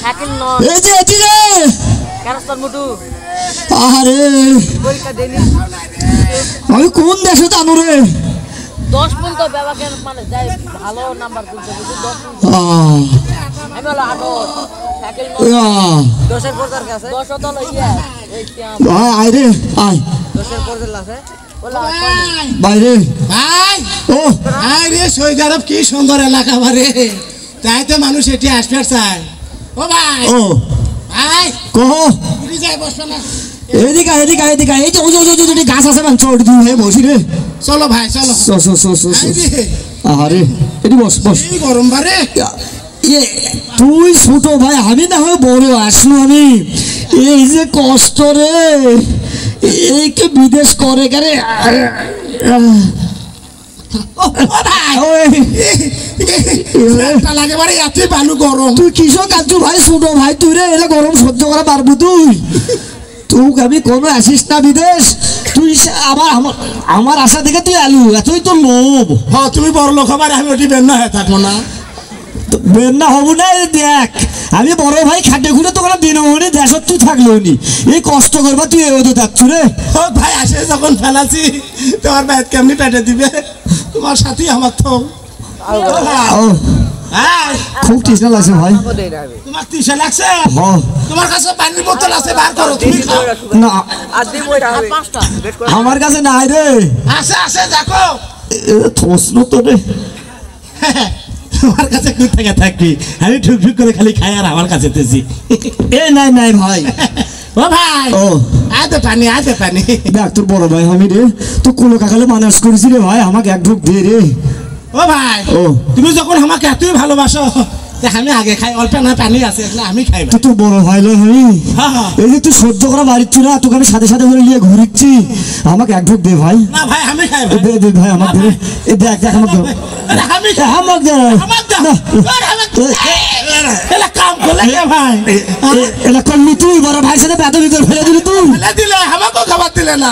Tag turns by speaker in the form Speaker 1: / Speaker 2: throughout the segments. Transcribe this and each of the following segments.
Speaker 1: শাকিল ন
Speaker 2: এই যে এটি রে
Speaker 1: কারস্তান মুটু
Speaker 2: আরে
Speaker 1: পরীক্ষা দেনি
Speaker 2: আমি কোন দেশে জানো রে
Speaker 1: 10 পর্যন্ত ব্যবহার মানে যাই ভালো নাম্বার তুলতে বুঝি 10 আমি হলো 8 শাকিল ন 10 এর পর্যার কাছে 10 তো লইয়া এই
Speaker 2: ভাই আয় রে আয়
Speaker 1: 10 এর পর্যার আছে ওলা
Speaker 2: বাইরে
Speaker 3: ভাই
Speaker 2: ও
Speaker 3: আয় রে সৌদি আরব কি সুন্দর এলাকা বারে তাই তো মানুষ এটি আসবে চায় ও ভাই
Speaker 2: ও
Speaker 3: ভাই
Speaker 2: কহ
Speaker 3: উড়ি যায় বসবে না
Speaker 2: এদিকে এই যে ওই গাছ আছে না চড় তুই হে বসি রে
Speaker 3: চলো ভাই চলো
Speaker 2: আরে এটি বস
Speaker 3: এই গরম বারে
Speaker 2: তুই ছোট ভাই আমি না হয় বড় আসলো আমি এই যে কষ্ট রে এই কে বিদেশ করে কারে
Speaker 3: লাগে বারে এত বালু গরম
Speaker 2: তুই কিসব কাঁদছু ভাই ছোট ভাই তুই রে এলা গরম সহ্য করা পারবি তুই তুই আমি কোনো আসিস না বিদেশ তুই আমার আশা দেখে তুই আলু এতই তো লোভ
Speaker 3: হ্যাঁ তুমি বড় লোক হবার আমি ওটি বের না হয়ে থাকবো না
Speaker 2: বের না হবো না দেখ আমি বড় ভাই খাটে খুঁড়ে তো কোনো দিন হনি দেশত তুই থাকলো নি এই কষ্ট করবা তুই এগোতে থাকছু রে
Speaker 3: ও ভাই আসে যখন ফেলাছি তোমার ব্যাট কেমনি পেটে দিবে তোমার সাথেই আমার তো
Speaker 2: খুব তৃষ্ণা লাগছে ভাই
Speaker 3: তোমার তৃষা লাগছে
Speaker 2: হ্যাঁ
Speaker 3: তোমার কাছে পানির বোতল আছে বার করো তুমি খাও
Speaker 2: না
Speaker 1: আর দিব এটা হবে 5টা
Speaker 2: আমার কাছে নাই রে
Speaker 3: আছে দেখো
Speaker 2: থসনো তো রে
Speaker 3: তোমার কাছে কোথা থেকে থাকবি আমি ঠুক করে খালি খাই আর আমার কাছে তেছি
Speaker 2: এ নাই ভাই
Speaker 3: ও ভাই
Speaker 2: ও
Speaker 3: আদে পানি
Speaker 2: দেখ তোর বড় ভাই আমি রে তো কোনো কাকালে মানাস করেছি রে ভাই আমাকে এক ঢোক দে রে
Speaker 3: ও ভাই
Speaker 2: ও
Speaker 3: তুমি যখন আমাকে এতই ভালোবাসো আমি আগে খাই অল্প না পানি আছে আমি খাই
Speaker 2: তুই তো বড় ভাই লো আমি এই যে তুই সহ্য করা বাড়িচ্ছি না তোকে আমি সাথে করে নিয়ে ঘুরিচ্ছি আমাকে এক ঢোক দে ভাই
Speaker 3: না ভাই আমি খাই
Speaker 2: দে ভাই আমাকে দে দেখ আমাকে
Speaker 3: এলা কাম করলে ভাই
Speaker 2: এলা করলি তুই বড় ভাই সাথে বেদবি করে ফেলে দিলি তুই
Speaker 3: দিলে আমাকেও খাবার দিলে না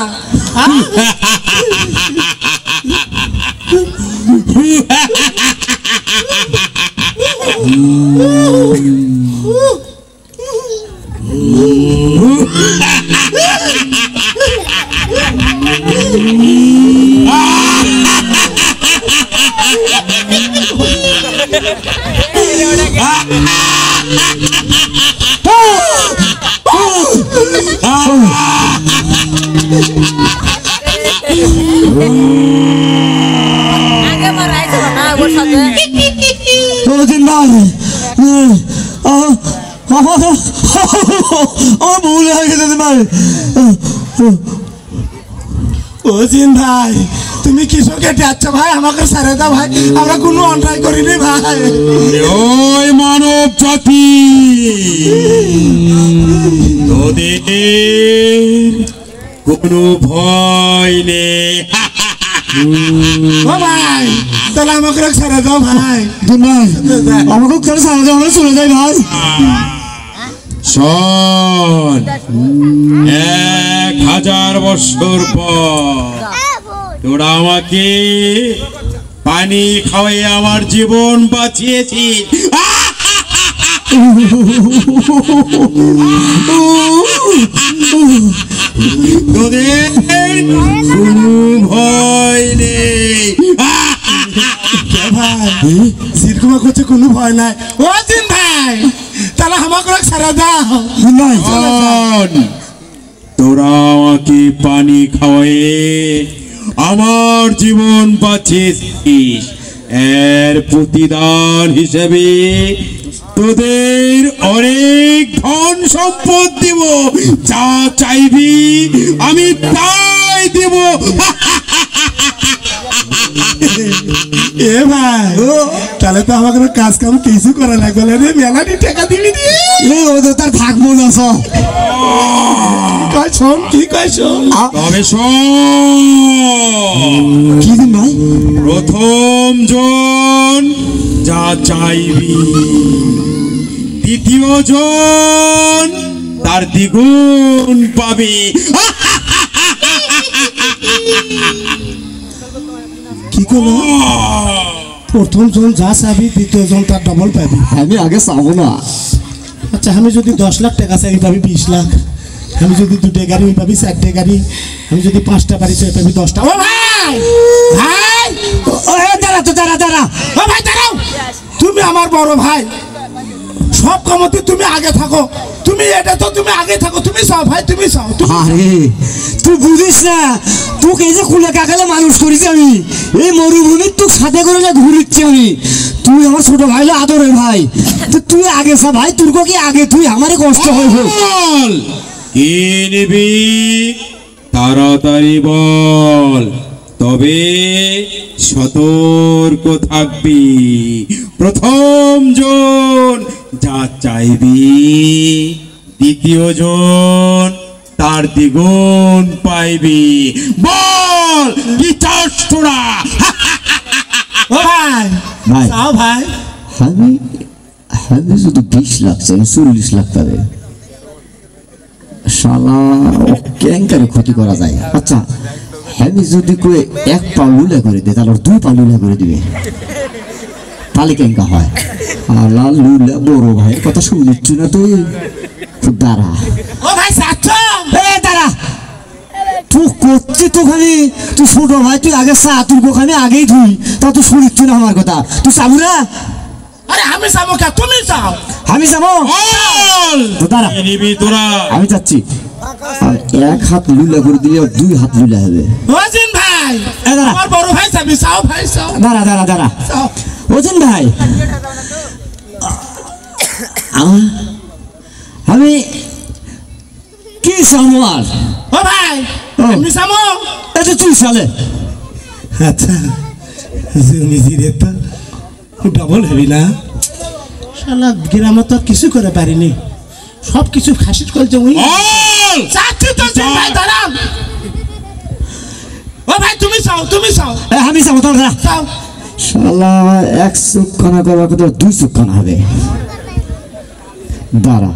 Speaker 1: আগে মারাইছো না ওর সাথে
Speaker 2: ও দিন ভাই ভুল হয়ে গেছে ভাই
Speaker 3: ও জিন ভাই তুমি কিশোরকে যাচ্ছ ভাই আমাকে ছেড়ে দাও ভাই আমরা কোনো অন্যায় করিনি ভাই
Speaker 4: ওই মানব জাতি তোদের কোনো ভয় নেই
Speaker 3: ও ভাই তাহলে আমাকে ছেড়ে দাও ভাই
Speaker 2: ভাই আমাকে কেন সারা দাও আমরা চলে যাই ভাই
Speaker 4: শোন 1000 বছর পর তোরা আমাকে পানি খাওয়াই আমার জীবন বাঁচিয়েছিস তোদের কোনো ভয় নেই
Speaker 3: ভাই জিরকুমা করছে কোনো ভয় নাই ও জিন ভাই তাহলে আমাকে ছেড়ে দাও
Speaker 2: নাই
Speaker 4: তোরা আমাকে পানি খাওয়াই আমার জীবন বাঁচিয়েছিস এর প্রতিদান হিসেবে তোদের অনেক ধন সম্পদ দিব যা চাইবি আমি তাই দিব
Speaker 3: এ ভাই তাহলে তো আমাকে কাজ কাম কিছু করা লাগবে রে মেলাটি টাকা দিবি দিয়ে
Speaker 2: ওদের তার থাকবো না সব
Speaker 3: কি কইছ
Speaker 4: তবে শোন
Speaker 2: কি দিন ভাই
Speaker 4: প্রথম জন যা চাইবি দ্বিতীয় জন তার দ্বিগুণ পাবি
Speaker 3: কি করলো প্রথম জন যা চাবি দ্বিতীয় জন তার ডবল পাবি
Speaker 2: আমি আগে চাবো না
Speaker 3: আচ্ছা আমি যদি 10 লাখ টাকা চাই পাবি 20 লাখ, আমি যদি 2টা গাড়ি পাবি 4টা গাড়ি, আমি যদি 5টা বাড়ি চাই পাবি 10টা। ও ভাই ভাই
Speaker 2: দাঁড়া
Speaker 3: ও ভাই দাঁড়াও, তুমি আমার বড় ভাই, সব কামতে তুমি আগে থাকো, তুমি এটা তো তুমি আগে থাকো, তুমি চাও ভাই, তুমি চাও।
Speaker 2: আরে তুই বুঝিস না, তোকে এই যে কুলে কাকালে মানুষ করেছি আমি, এই মরুভূমির তোর সাথে করে না ঘুরিচ্ছি আমি, তুই আমার ছোট ভাই হলো আদরের ভাই, তো তুই আগে সা ভাই, তোর কি আগে তুই আমারই কষ্ট হইব।
Speaker 4: বল কি নিবি তাড়াতাড়ি বল, তবে সতর্ক থাকবি। প্রথম জন যা চাইবি, দ্বিতীয় জন তার দ্বিগুণ পাইবি। বল কি চাস তোরা?
Speaker 3: ও ভাই
Speaker 2: ভাই।
Speaker 3: চাও ভাই।
Speaker 2: আমি আমি শুধু 20 লাখ চাই, 40 লাখ পাবে শালা, ও কেঙ্কারে ক্ষতি করা যায়। আচ্ছা আমি যদি কই 1 পা লুলা করে দে, তাহলে 2 পা লুলা করে দিবে, তাহলে কেঙ্কা হয়? আলা লুলা বড় ভাই কথা শুনিচ্ছ না তুই? দাঁড়া
Speaker 3: ও ভাই চাচ্ছ?
Speaker 2: দাঁড়া, তুই করছি তো খালি, তুই ছোট ভাই, তুই আগে চা, তুই ওখানে আগেই ধুই, তা তুই শুনিচ্ছ না আমার কথা, তুই চাবু না?
Speaker 3: আরে আমি চাবো কে, তুমি চাও?
Speaker 2: আমি যাবো,
Speaker 4: বল
Speaker 2: তো দাঁড়া
Speaker 4: কি নিবি তোরা?
Speaker 2: আমি যাচ্ছি। আর 1 হাত লুলা করে দিলে 2 হাত লুলা হবে।
Speaker 3: ওজিন ভাই
Speaker 2: দাঁড়া
Speaker 3: আমার বড় ভাই চাবি, চাও ভাই চাও,
Speaker 2: দাঁড়া
Speaker 3: চাও।
Speaker 2: ওজন ভাই, আমি কি চাবো আর?
Speaker 3: ও ভাই
Speaker 2: ও।
Speaker 3: আমি চাবো।
Speaker 2: এটা তুই চালে
Speaker 3: আচ্ছা জমি জিরে তো ডবল হবি না, শালা গ্রামে তো আর কিছু করে পারিনি, সব কিছু খাসির করছে ওই
Speaker 4: বল
Speaker 3: চাচ্ছি তো জিন ভাই, দাঁড়াও। ও ভাই তুমি চাও, তুমি চাও,
Speaker 2: আমি যাবো, দাঁড়া
Speaker 3: চাও।
Speaker 2: শালা 1 চোখ কানা করবার কথা 2 চোখ কানা হবে। দাঁড়া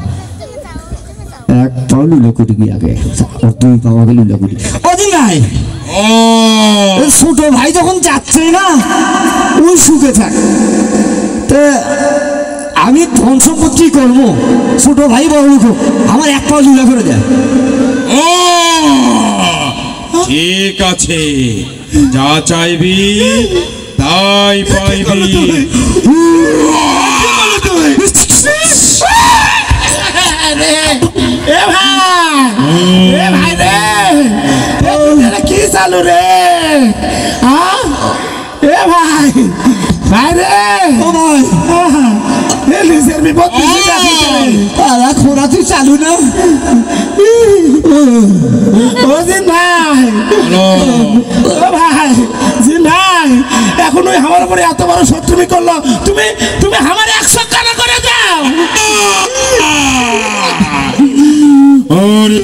Speaker 2: 1 পা লুলা করে গিয়ে আগে, আর 2 পা আগে লুলা করি। ওদিন ভাই,
Speaker 4: ও
Speaker 2: ওই ছোট ভাই যখন যাচ্ছে না, ওই সুখে থাক, তা আমি ধন সম্পত্তি করবো, ছোট ভাই বড় লোক, আমার 1 পা লুলা করে দেয়।
Speaker 4: ও ঠিক আছে, যা চাইবি তাই পাইবি।
Speaker 3: এ ভাই রে, এটা কি চালু রে? এ ভাই ভাই রে,
Speaker 2: ও ভাই,
Speaker 3: এ নিজের বিপদ নিজে দেখি রে।
Speaker 2: আলা খোরা তুই চালু না?
Speaker 3: ও জিন ভাই,
Speaker 4: হ্যালো,
Speaker 3: ও ভাই জিন ভাই, এখন ওই আমার উপরে এত বড় শত্রুমি করলো, তুমি তুমি আমার 100 কানা করে দাও।
Speaker 4: ওরে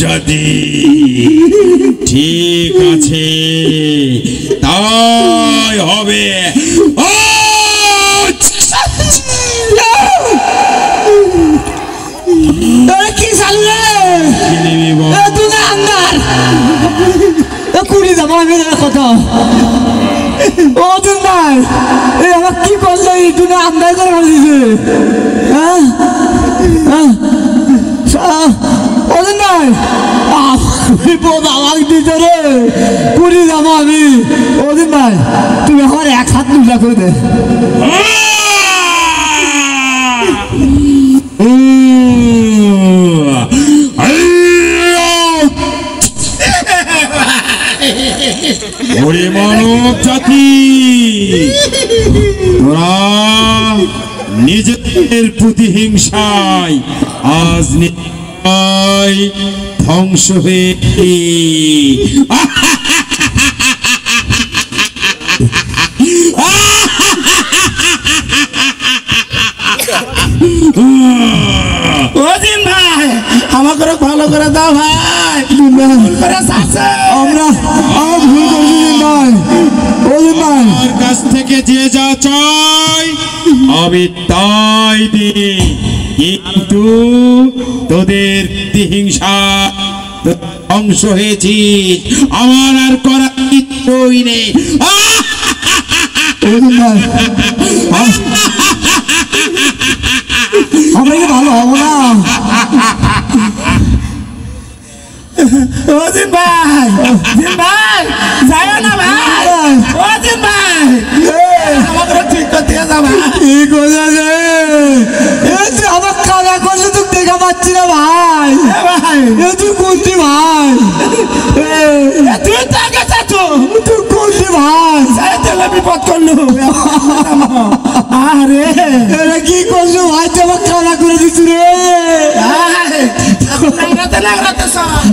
Speaker 4: জাতি, ঠিক আছে তাই হবে। ও
Speaker 2: কি চালু রে?
Speaker 4: কি নিবি বল?
Speaker 2: তুই না আন্দার কুড়ি যাবো আমি কত। ও দিন ভাই, এই আমার কি করলো, এই তুই না আন্দাজ করে বলে দিছে। ওদিন ভাই বিপদ আমাকে দিতে রে, কুড়ি যাবো আমি। ওদিন ভাই তুমি আমার 1 হাত লুলা করে দে।
Speaker 4: ওরে মানব জাতি, তোরা নিজেদের প্রতিহিংসায় আজ ধ্বংস হয়ে
Speaker 3: ওদিন ভাই আমাকে ভালো করে দাও ভাই, ভুল করে চাচ্ছে।
Speaker 2: আমরা ভুল করছি ভাই। ওদিন ভাই
Speaker 4: আমার কাছ থেকে যে যা চাই আমি তাই দিই, কিন্তু তোদের প্রতিহিংসা ধ্বংস হয়েছিস, আমার আর করার কিছুই নেই।
Speaker 2: ওদিন ভাই
Speaker 3: ভাই দিন ভাই যায় না ভাই ও দিন ভাই আমাকে ঠিক করতে যাবা
Speaker 2: ঠিক হয়ে যাবে তুই আমার কানা করলে তুই দেখা পাচ্ছি না ভাই
Speaker 3: ভাই
Speaker 2: তুই কোনটি ভাই
Speaker 3: তুই তো আগে চাচু
Speaker 2: তুই কোনটি ভাই
Speaker 3: তেলে বিপদ করলো আরে
Speaker 2: এটা কি করছো ভাই তুই আমার কানা করে দিচ্ছি রে
Speaker 3: নাংরাতে নাংরাতে সব